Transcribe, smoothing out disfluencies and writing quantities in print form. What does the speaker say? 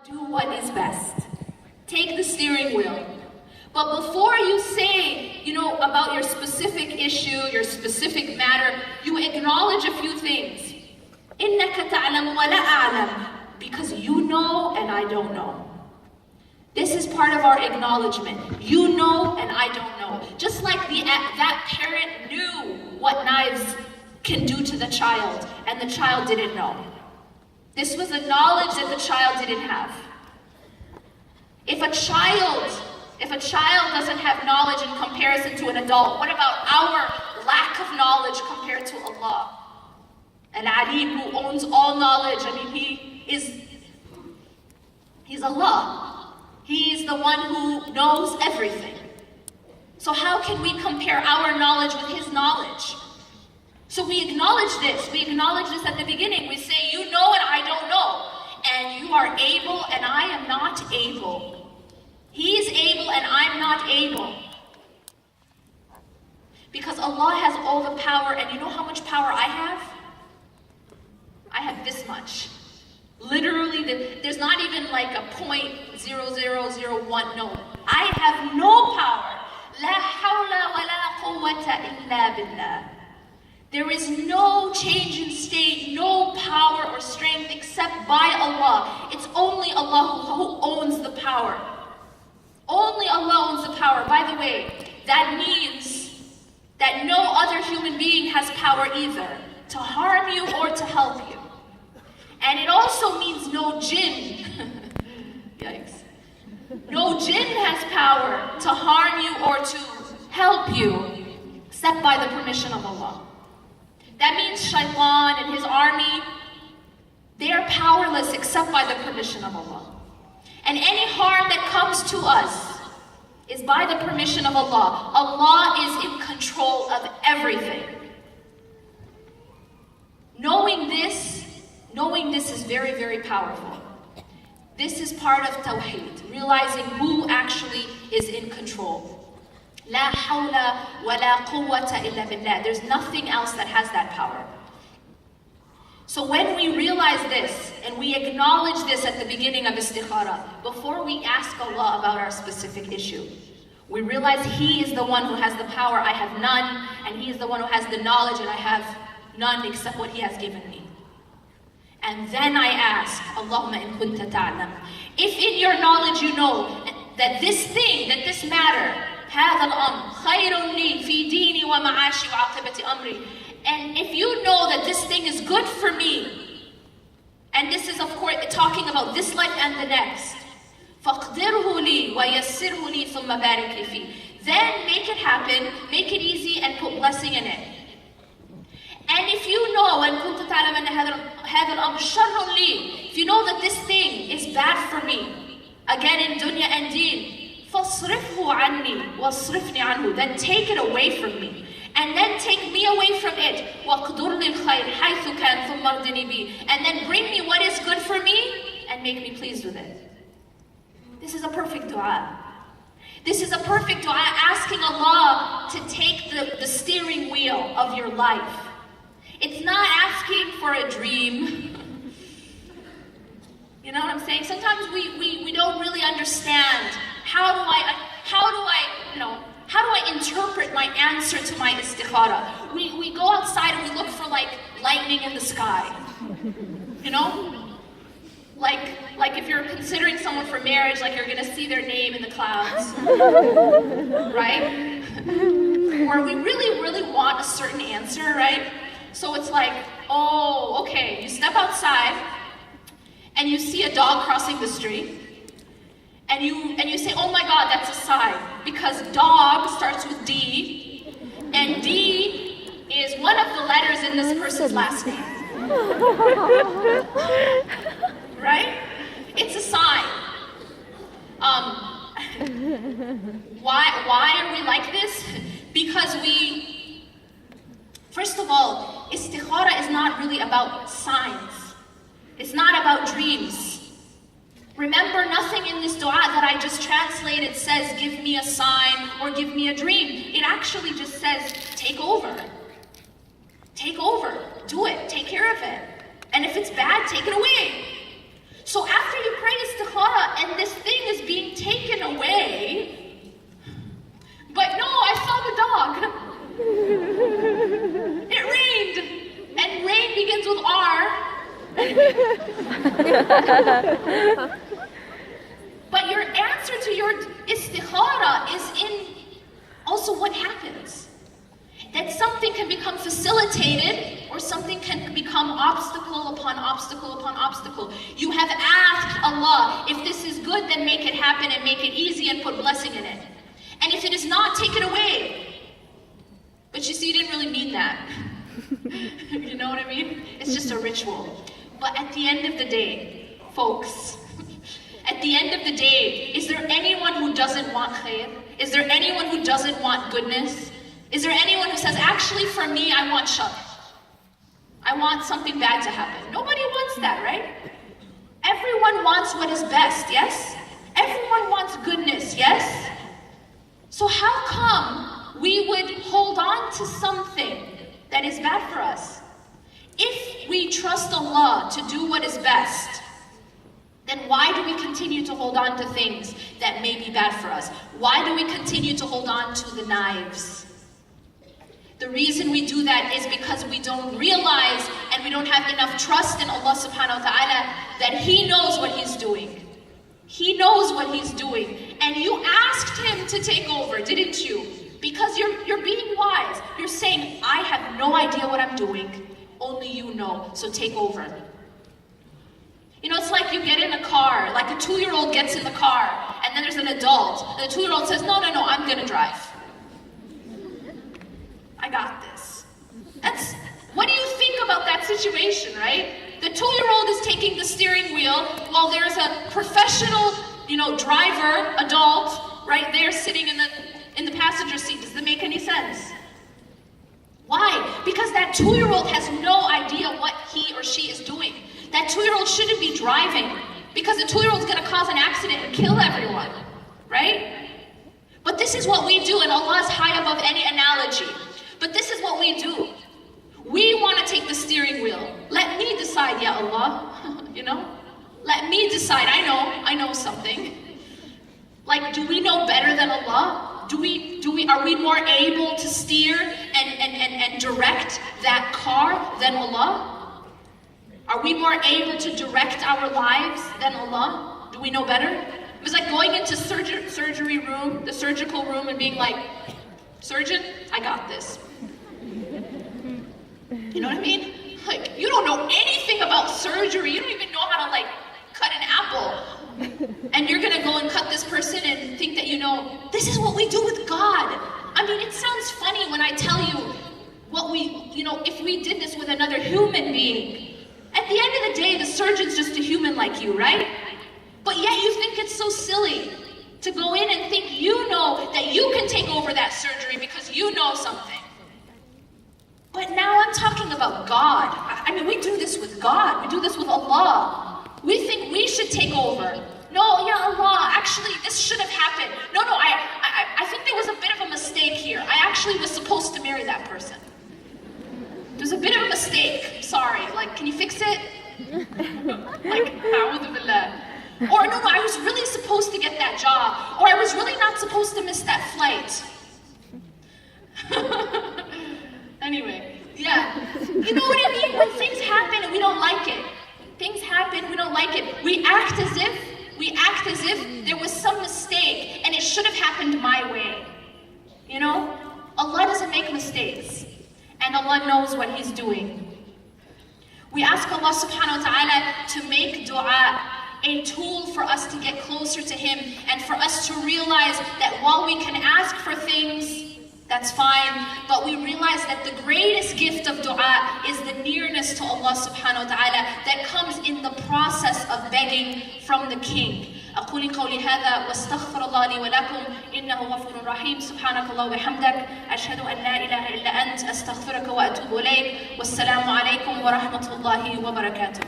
Do what is best. Take the steering wheel. But before you say, about your specific issue, your specific matter, you acknowledge a few things. إِنَّكَ تَعْلَمُ وَلَا أَعْلَمُ. Because you know and I don't know. This is part of our acknowledgement. You know and I don't know. Just like that parent knew what knives can do to the child, and the child didn't know. This was a knowledge that the child didn't have. If a child doesn't have knowledge in comparison to an adult, what about our lack of knowledge compared to Allah? Al-Alim, who owns all knowledge. He's Allah. He is the one who knows everything. So how can we compare our knowledge with His knowledge? So we acknowledge this. We acknowledge this at the beginning. We say, you know and I don't know. And you are able and I am not able. He is able and I'm not able. Because Allah has all the power, and you know how much power I have? I have this much. Literally, there's not even like a 0.0001. No, I have no power. La hawla wa la quwwata illa billah. There is no change in state, no power or strength except by Allah. It's only Allah who owns the power. Only Allah owns the power. By the way, that means that no other human being has power either to harm you or to help you. And it also means no jinn. Yikes. No jinn has power to harm you or to help you except by the permission of Allah. That means Shaitan and his army, they are powerless except by the permission of Allah. And any harm that comes to us is by the permission of Allah. Allah is in control of everything. Knowing this is very, very powerful. This is part of Tawheed, realizing who actually is in control. La hawla wa la quwwata illa billah. There's nothing else that has that power. So when we realize this, and we acknowledge this at the beginning of istikharah, before we ask Allah about our specific issue, we realize He is the one who has the power, I have none, and He is the one who has the knowledge, and I have none except what He has given me. And then I ask, Allahumma in kunta ta'lam. If in your knowledge you know that this thing, that this matter, هذا الأمر خير لي في ديني ومعاشي وعاقبة أمري, and if you know that this thing is good for me, and this is of course talking about this life and the next, فَاقْدِرْهُ لِي وَيَسِّرْهُ لِي ثُمَّ بَارِكْ لِي فِيهِ. Then make it happen, make it easy, and put blessing in it. And if you know, وَإِن كُنتَ تَعْلَمَ أَنَّ هَذَا الْأَمْرُ شَرٌّ لِي, if you know that this thing is bad for me, again in dunya and deen, فَاصْرِفْهُ عَنِّي وَاصْرِفْنِي عَنْهُ, then take it away from me. And then take me away from it. وَاقْدُرْ لِلْخَيْرِ حَيْثُ كَانَ ثُمَّ ارْضِنِي بِهِ. And then bring me what is good for me and make me pleased with it. This is a perfect dua. This is a perfect dua, asking Allah to take the steering wheel of your life. It's not asking for a dream. You know what I'm saying? Sometimes we don't really understand how do I interpret my answer to my istikharah. We go outside and we look for like lightning in the sky. You know? Like if you're considering someone for marriage, like you're gonna see their name in the clouds. Right? Or we really, really want a certain answer, right? So it's like, oh, okay, you step outside and you see a dog crossing the street. And you say, oh my God, that's a sign. Because dog starts with D, and D is one of the letters in this person's last name. Right? It's a sign. Why are we like this? Because first of all, istikharah is not really about signs. It's not about dreams. Remember, nothing in this dua that I just translated says, give me a sign or give me a dream. It actually just says, take over. Take over. Do it. Take care of it. And if it's bad, take it away. So after you pray istikharah, But your answer to your istikharah is in also what happens. That something can become facilitated or something can become obstacle upon obstacle upon obstacle. You have asked Allah, if this is good, then make it happen and make it easy and put blessing in it. And if it is not, take it away. But you see, you didn't really mean that. You know what I mean? It's just a ritual. But at the end of the day, folks, at the end of the day, is there anyone who doesn't want khair? Is there anyone who doesn't want goodness? Is there anyone who says, actually for me, I want shar? I want something bad to happen. Nobody wants that, right? Everyone wants what is best, yes? Everyone wants goodness, yes? So how come we would hold on to something that is bad for us? If we trust Allah to do what is best, then why do we continue to hold on to things that may be bad for us? Why do we continue to hold on to the knives? The reason we do that is because we don't realize and we don't have enough trust in Allah subhanahu wa ta'ala that He knows what He's doing. He knows what He's doing. And you asked Him to take over, didn't you? Because you're being wise. You're saying, I have no idea what I'm doing. Only you know, so take over. You know, it's like you get in a car, like a 2-year-old gets in the car, and then there's an adult, and the 2-year-old says, no, I'm gonna drive. I got this. What do you think about that situation, right? The 2-year-old is taking the steering wheel while there's a professional, driver, adult, right there sitting in the passenger seat. Does that make any sense? Why? Because that 2-year-old has no idea what he or she is doing. That 2-year-old shouldn't be driving because the 2-year-old's gonna cause an accident and kill everyone, right? But this is what we do, and Allah is high above any analogy. But this is what we do. We want to take the steering wheel. Let me decide, ya Allah. Let me decide. I know something. Like, do we know better than Allah? Are we more able to steer and direct that car than Allah? Are we more able to direct our lives than Allah? Do we know better? It was like going into surgery room, the surgical room, and being like, surgeon, I got this. You know what I mean? Like, you don't know anything about surgery. You don't even know how to, cut an apple. And you're gonna go and cut this person and think that this is what we do with God. I mean, it sounds funny when I tell you if we did this with another human being. At the end of the day, the surgeon's just a human like you, right? But yet you think it's so silly to go in and think you know that you can take over that surgery because you know something. But now I'm talking about God. I mean, we do this with God. We do this with Allah. We think we should take over. No, ya Allah, actually, this should have happened. No, I think there was a bit of a mistake here. I actually was supposed to marry that person. There's a bit of a mistake. Sorry. Can you fix it? A'udhu billah. Or no, I was really supposed to get that job. Or I was really not supposed to miss that flight. Anyway, yeah. You know what I mean? When things happen and we don't like it. Things happen, we don't like it. We act as if there was some mistake and it should have happened my way. Allah doesn't make mistakes. And Allah knows what He's doing. We ask Allah subhanahu wa ta'ala to make dua a tool for us to get closer to Him and for us to realize that while we can ask for things, that's fine, but we realize that the greatest gift of dua is the nearness to Allah subhanahu wa ta'ala that comes in the process of begging from the King. أقول قولي هذا واستغفر الله لي ولكم إنه غفور رحيم سبحانك الله وبحمدك أشهد أن لا إله إلا أنت أستغفرك وأتوب إليك والسلام عليكم ورحمة الله وبركاته.